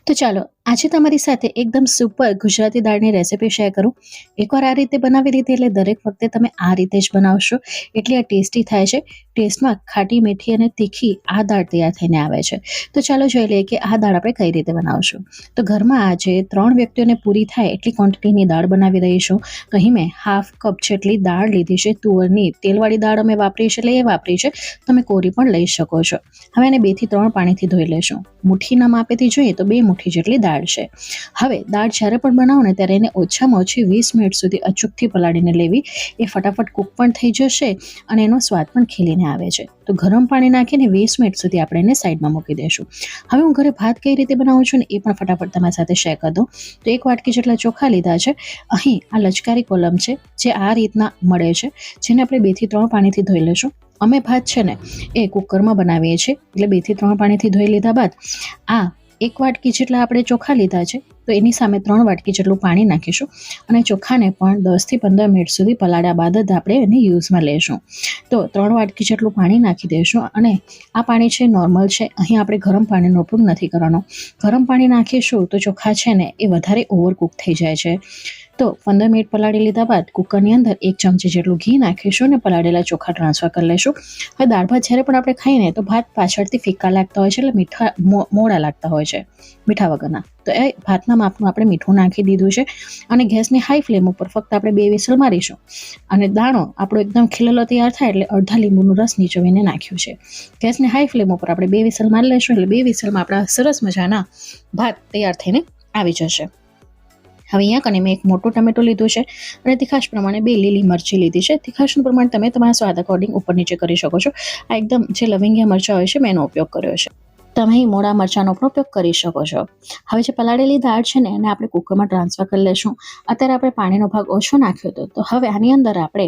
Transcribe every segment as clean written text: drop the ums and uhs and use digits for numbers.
તો ચાલો આજે તમારી સાથે એકદમ સુપર ગુજરાતી દાળની રેસિપી શેર કરું. એકવાર આ રીતે બનાવી લીધી એટલે દરેક વખતે તમે આ રીતે જ બનાવશો. એટલી આ ટેસ્ટી થાય છે. ટેસ્ટમાં ખાટી મીઠી અને તીખી આ દાળ તૈયાર થઈને આવે છે. તો ચાલો જોઈ લઈએ કે આ દાળ આપણે કઈ રીતે બનાવશું. તો ઘરમાં આજે 3 વ્યક્તિઓને પૂરી થાય એટલી ક્વોન્ટિટીની દાળ બનાવી રહીશું. તો અહીં મેં હાફ કપ જેટલી દાળ લીધી છે. તુવરની તેલવાળી દાળ અમે વાપરી છે એટલે એ વાપરી છે. તમે કોરી પણ લઈ શકો છો. હવે એને 2 થી 3 પાણીથી ધોઈ લેશું. મુઠ્ઠીના માપેથી જોઈએ તો 2 મુઠ્ઠી જેટલી દાળ છે. હવે દાળ જ્યારે પણ બનાવો ને ત્યારે એને ઓછામાં ઓછી 20 મિનિટ સુધી અચૂકથી પલાળીને લેવી. એ ફટાફટ કૂક પણ થઈ જશે અને એનો સ્વાદ પણ ખીલીને આવે છે. તો ગરમ પાણી નાખીને 20 મિનિટ સુધી આપણે એને સાઈડમાં મૂકી દઈશું. હવે હું ઘરે ભાત કઈ રીતે બનાવું છું ને એ પણ ફટાફટ તમારી સાથે શેર કરી દઉં. તો 1 વાટકી જેટલા ચોખા લીધા છે. અહીં આ લચકારી કોલમ છે જે આ રીતના મળે છે, જેને આપણે 2 થી 3 પાણીથી ધોઈ લઈશું. અમે ભાત છે ને એ કુકરમાં બનાવીએ છીએ એટલે 2 થી 3 પાણીથી ધોઈ લીધા બાદ આ 1 વાટકી જેટલા આપણે ચોખા લીધા છે તો એની સામે 3 વાટકી જેટલું પાણી નાખીશું અને ચોખાને પણ 10 થી 15 મિનિટ સુધી પલાળ્યા બાદ જ આપણે એને યુઝમાં લેશું. તો 3 વાટકી જેટલું પાણી નાખી દઈશું અને આ પાણી છે નોર્મલ છે. અહીં આપણે ગરમ પાણીનો ઉપયોગ નથી કરવાનો. ગરમ પાણી નાખીશું તો ચોખા છે ને એ વધારે ઓવરકુક થઈ જાય છે. તો 15 મિનિટ પલાળી લીધા બાદ કુકરની અંદર 1 ચમચી જેટલું ઘી નાખીશું અને પલાળેલા ચોખા ટ્રાન્સફર કરી લઈશું. હવે દાળ ભાત જ્યારે પણ આપણે ખાઈએ ને તો ભાત પાછળથી ફીકા લાગતા હોય છે એટલે મીઠા મોડા લાગતા હોય છે મીઠા વગરના. તો એ ભાતના માપનું આપણે મીઠું નાખી દીધું છે અને ગેસની હાઈ ફ્લેમ ઉપર ફક્ત આપણે 2 વિસલ મારીશું અને દાણો આપણો એકદમ ખીલેલો તૈયાર થાય એટલે અડધા લીંબુનો રસ નીચોવીને નાખ્યું છે. ગેસની હાઈ ફ્લેમ ઉપર આપણે 2 વિસલ મારી લઈશું એટલે 2 વિસલમાં આપણા સરસ મજાના ભાત તૈયાર થઈને આવી જશે. હવે અહીંયા કને મેં એક મોટું ટમેટું લીધું છે અને તીખાશ પ્રમાણે 2 લીલી મરચી લીધી છે. તીખાશનું પ્રમાણ તમે તમારા સ્વાદ અકોર્ડિંગ ઉપર નીચે કરી શકો છો. આ એકદમ જે લવિંગિયા મરચાં હોય છે મેં એનો ઉપયોગ કર્યો છે. તમે અહીં મોડા મરચાંનો પણ ઉપયોગ કરી શકો છો. હવે જે પલાળેલી દાળ છે ને એને આપણે કુકરમાં ટ્રાન્સફર કરી લઈશું. અત્યારે આપણે પાણીનો ભાગ ઓછો નાખ્યો હતો તો હવે આની અંદર આપણે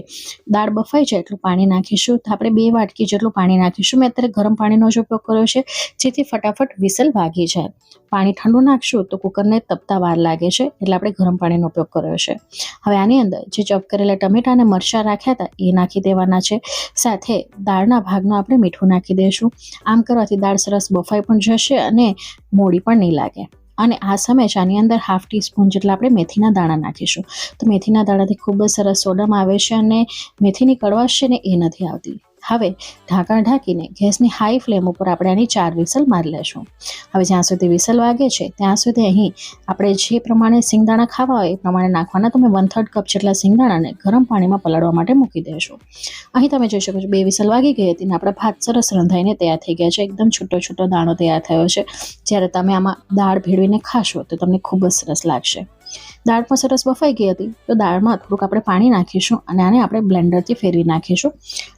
દાળ બફાઈ જાય એટલું પાણી નાખીશું. તો આપણે 2 વાટકી જેટલું પાણી નાખીશું. મેં અત્યારે ગરમ પાણીનો જ ઉપયોગ કર્યો છે જેથી ફટાફટ વિસલ વાગી જાય. પાણી ઠંડુ નાખશું તો કુકરને તપતા વાર લાગે છે એટલે આપણે ગરમ પાણીનો ઉપયોગ કર્યો છે. હવે આની અંદર જે ચોપ કરેલા ટમેટા અને મરચાં રાખ્યા હતા એ નાખી દેવાના છે. સાથે દાળના ભાગનું આપણે મીઠું નાખી દઈશું. આમ કરવાથી દાળ સરસ બફાઈ પણ જશે અને મોડી પણ નહીં લાગે. અને આ સમયે જ આની અંદર ½ ટીસ્પૂન જેટલા આપણે મેથીના દાણા નાખીશું. તો મેથીના દાણાથી ખૂબ જ સરસ સોડમ આવે છે અને મેથીની કડવાશ છે ને એ નથી આવતી. હવે ઢાંકણ ઢાંકીને ગેસની હાઈ ફ્લેમ ઉપર આપણે આની 4 વિસલ મારી લેશું. હવે જ્યાં સુધી વિસલ વાગે છે ત્યાં સુધી અહીં આપણે જે પ્રમાણે સિંગદાણા ખાવા હોય એ પ્રમાણે નાખવાના. તો મેં 1/3 કપ જેટલા સિંગદાણાને ગરમ પાણીમાં પલાળવા માટે મૂકી દઈશું. અહીં તમે જોઈ શકો છો 2 વિસલ વાગી ગઈ હતી અને આપણા ભાત સરસ રંધાઈને તૈયાર થઈ ગયા છે. એકદમ છૂટો છૂટો દાણો તૈયાર થયો છે. જ્યારે તમે આમાં દાળ ભેળવીને ખાશો તો તમને ખૂબ જ સરસ લાગશે. દાળ પણ સરસ બફાઈ ગઈ હતી તો દાળમાં થોડુંક આપણે પાણી નાખીશું અને આને આપણે બ્લેન્ડરથી ફેરવી નાખીશું.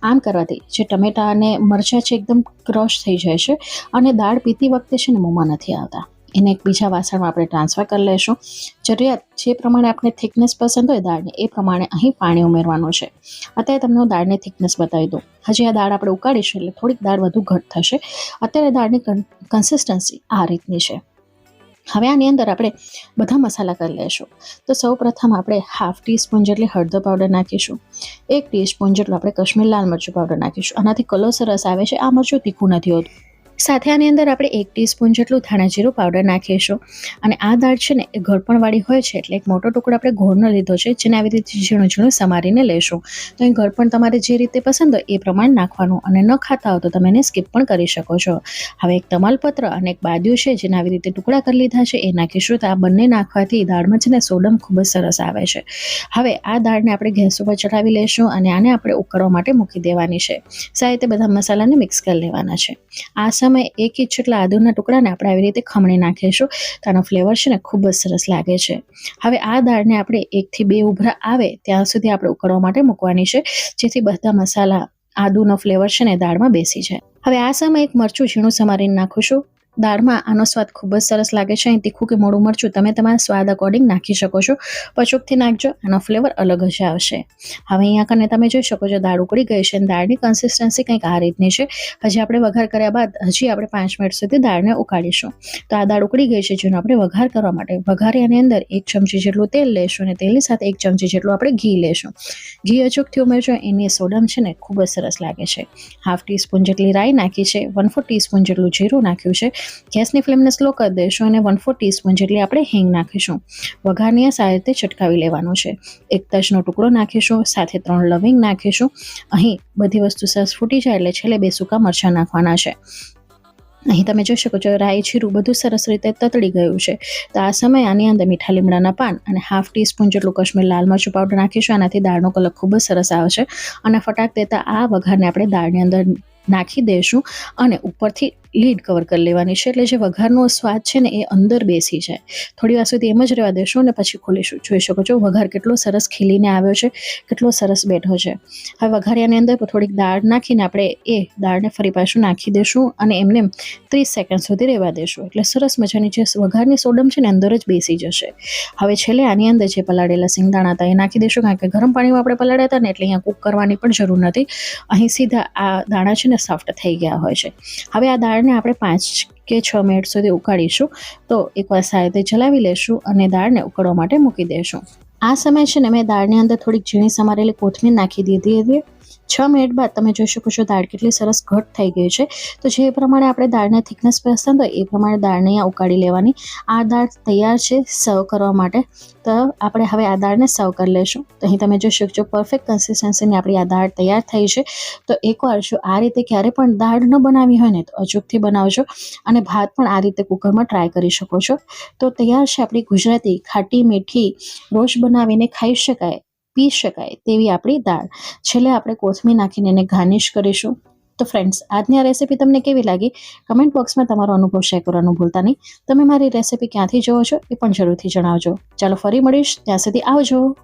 આમ કરવાથી જે ટમેટા અને મરચાં છે એકદમ ક્રશ થઈ જાય છે અને દાળ પીતી વખતે છે ને મોંમાં નથી આવતા. એને એક બીજા વાસણમાં આપણે ટ્રાન્સફર કરી લઈશું. જરૂરિયાત જે પ્રમાણે આપણે થિકનેસ પસંદ હોય દાળની એ પ્રમાણે અહીં પાણી ઉમેરવાનું છે. અત્યારે તમને હું દાળની થિકનેસ બતાવી દઉં. હજી આ દાળ આપણે ઉકાળીશું એટલે થોડીક દાળ વધુ ઘટ થશે. અત્યારે દાળની કન્સિસ્ટન્સી આ રીતની છે. હવે આની અંદર આપણે બધા મસાલા કરી લઈશું. તો સૌ પ્રથમ આપણે ½ ટીસ્પૂન જેટલી હળદર પાવડર નાખીશું. 1 ટીસ્પૂન જેટલું આપણે કાશ્મીરી લાલ મરચું પાવડર નાખીશું. આનાથી કલર સરસ આવે છે. આ મરચું તીખું નથી હોતું. સાથે આની અંદર આપણે 1 ટીસ્પૂન જેટલું ધાણા જીરું પાવડર નાખીશું. અને આ દાળ છે ને એ ગળપણવાળી હોય છે એટલે એક મોટો ટુકડો આપણે ગોળનો લીધો છે જેને આવી રીતે ઝીણું ઝીણું સમારીને લેશું. તો અહીં ગળપણ તમારે જે રીતે પસંદ હોય એ પ્રમાણે નાખવાનું અને ન ખાતા હો તો તમે એને સ્કીપ પણ કરી શકો છો. હવે એક તમાલપત્ર અને એક બાદિયું છે જેને આવી રીતે ટુકડા કરી લીધા છે એ નાખીશું. તો આ બંને નાખવાથી દાળમાં છે ને સોડમ ખૂબ જ સરસ આવે છે. હવે આ દાળને આપણે ગેસ ઉપર ચડાવી લઈશું અને આને આપણે ઉકળવા માટે મૂકી દેવાની છે. સાથે બધા મસાલાને મિક્સ કરી લેવાના છે. આ સમયે 1 ઇંચ જેટલા આદુના ટુકડાને આપણે આવી રીતે ખમણી નાખીશું. તો આનો ફ્લેવર છે ને ખૂબ જ સરસ લાગે છે. હવે આ દાળને આપણે 1 થી 2 ઉભરા આવે ત્યાં સુધી આપણે ઉકળવા માટે મૂકવાની છે જેથી બધા મસાલા આદુનો ફ્લેવર છે ને દાળમાં બેસી જાય. હવે આ સમયે એક મરચું ઝીણું સમારીને નાખીશું. દાળમાં આનો સ્વાદ ખૂબ જ સરસ લાગે છે. અહીં તીખું કે મોડું મરચું તમે તમારા સ્વાદ અકોર્ડિંગ નાખી શકો છો. પચોકથી નાખજો, આનો ફ્લેવર અલગ જ આવશે. હવે અહીંયા કને તમે જોઈ શકો છો દાળ ઉકળી ગઈ છે અને દાળની કન્સિસ્ટન્સી કંઈક આ રીતની છે. હજી આપણે વઘાર કર્યા બાદ હજી આપણે 5 મિનિટ સુધી દાળને ઉકાળીશું. તો આ દાળ ઉકળી ગઈ છે જેનો આપણે વઘાર કરવા માટે વઘારી આની અંદર 1 ચમચી જેટલું તેલ લેશું અને તેલની સાથે 1 ચમચી જેટલું આપણે ઘી લેશું. ઘી અચૂકથી ઉમેરજો, એની સોડમ છે ને ખૂબ જ સરસ લાગે છે. ½ ટીસ્પૂન જેટલી રાઈ નાખી છે. 1/4 ટીસ્પૂન જેટલું જીરું નાખ્યું છે. ગેસની ફ્લેમને સ્લો કરી દઈશું અને 1/4 ટીસ્પૂન જેટલી આપણે હિંગ નાખીશું. વઘારને સારી રીતે ચટકાવી લેવાનું છે. એક તજનો ટુકડો નાખીશું, સાથે 3 લવિંગ નાખીશું. અહીં બધી વસ્તુ સરસ ફૂટી જાય એટલે છેલ્લે 2 સૂકા મરચાં નાખવાના છે. અહીં તમે જોઈ શકો છો રાઈ જીરું બધું સરસ રીતે તતડી ગયું છે. તો આ સમયે આની અંદર મીઠા લીમડાના પાન અને 1/2 ટીસ્પૂન જેટલું કશ્મીર લાલ મરચું પાવડર નાખીશું. આનાથી દાળનો કલર ખૂબ જ સરસ આવશે અને ફટાક દેતા આ વઘારને આપણે દાળની અંદર નાખી દઈશું અને ઉપરથી લીડ કવર કરી લેવાની છે, એટલે જે વઘારનો સ્વાદ છે ને એ અંદર બેસી જાય. થોડી વાર સુધી એમ જ રહેવા દેશું અને પછી ખોલીશું. જોઈ શકો છો વઘાર કેટલો સરસ ખીલીને આવ્યો છે, કેટલો સરસ બેઠો છે. હવે વઘારિયાની અંદર થોડીક દાળ નાખીને આપણે એ દાળને ફરી પાછું નાખી દઈશું અને એમને 30 સેકન્ડ સુધી રહેવા દઈશું, એટલે સરસ મજાની જે વઘારની સોડમ છે ને અંદર જ બેસી જશે. હવે છેલ્લે આની અંદર જે પલાળેલા સિંગદાણા હતા એ નાખી દઈશું, કારણ કે ગરમ પાણીમાં આપણે પલાળ્યા હતા ને એટલે અહીંયા કૂક કરવાની પણ જરૂર નથી. અહીં સીધા આ દાણા છે ને સોફ્ટ થઈ ગયા હોય છે. હવે આ દાળને આપણે 5 કે 6 મિનિટ સુધી ઉકાળીશું. તો એકવાર સારી રીતે ચલાવી લેશું અને દાળને ઉકળવા માટે મૂકી દઈશું. આ સમય છે ને મેં દાળની અંદર થોડીક ઝીણી સમારેલી કોથમીર નાખી દીધી હતી. 6 મિનિટ બાદ તમે જોઈ શકો છો દાળ કેટલી સરસ ઘટ થઈ ગઈ છે. તો જે પ્રમાણે આપણે દાળને થિકનેસ પસંદ હોય એ પ્રમાણે દાળને અહીંયા ઉકાળી લેવાની. આ દાળ તૈયાર છે સર્વ કરવા માટે. તો આપણે હવે આ દાળને સર્વ કરી લઈશું. તો અહીં તમે જોઈ શકો છો પરફેક્ટ કન્સિસ્ટન્સીની આપણી આ દાળ તૈયાર થઈ છે. તો એકવાર જો આ રીતે ક્યારે પણ દાળ ન બનાવી હોય ને તો અચૂકથી બનાવજો અને ભાત પણ આ રીતે કુકરમાં ટ્રાય કરી શકો છો. તો તૈયાર છે આપણી ગુજરાતી ખાટી મીઠી રોજ બનાવીને ખાઈ શકાય, પી શકાય તેવી આપણી દાળ. છેલ્લે આપણે કોથમીર નાખીને એને ગાર્નિશ કરીશું. તો ફ્રેન્ડ્સ, આજની આ રેસીપી તમને કેવી લાગી કમેન્ટ બોક્સમાં તમારો અનુભવ શેર કરવાનું ભૂલતા નહીં. તમે મારી રેસીપી ક્યાંથી જોવો છો એ પણ જરૂરથી જણાવજો. ચાલો ફરી મળીશ, ત્યાં સુધી આવજો.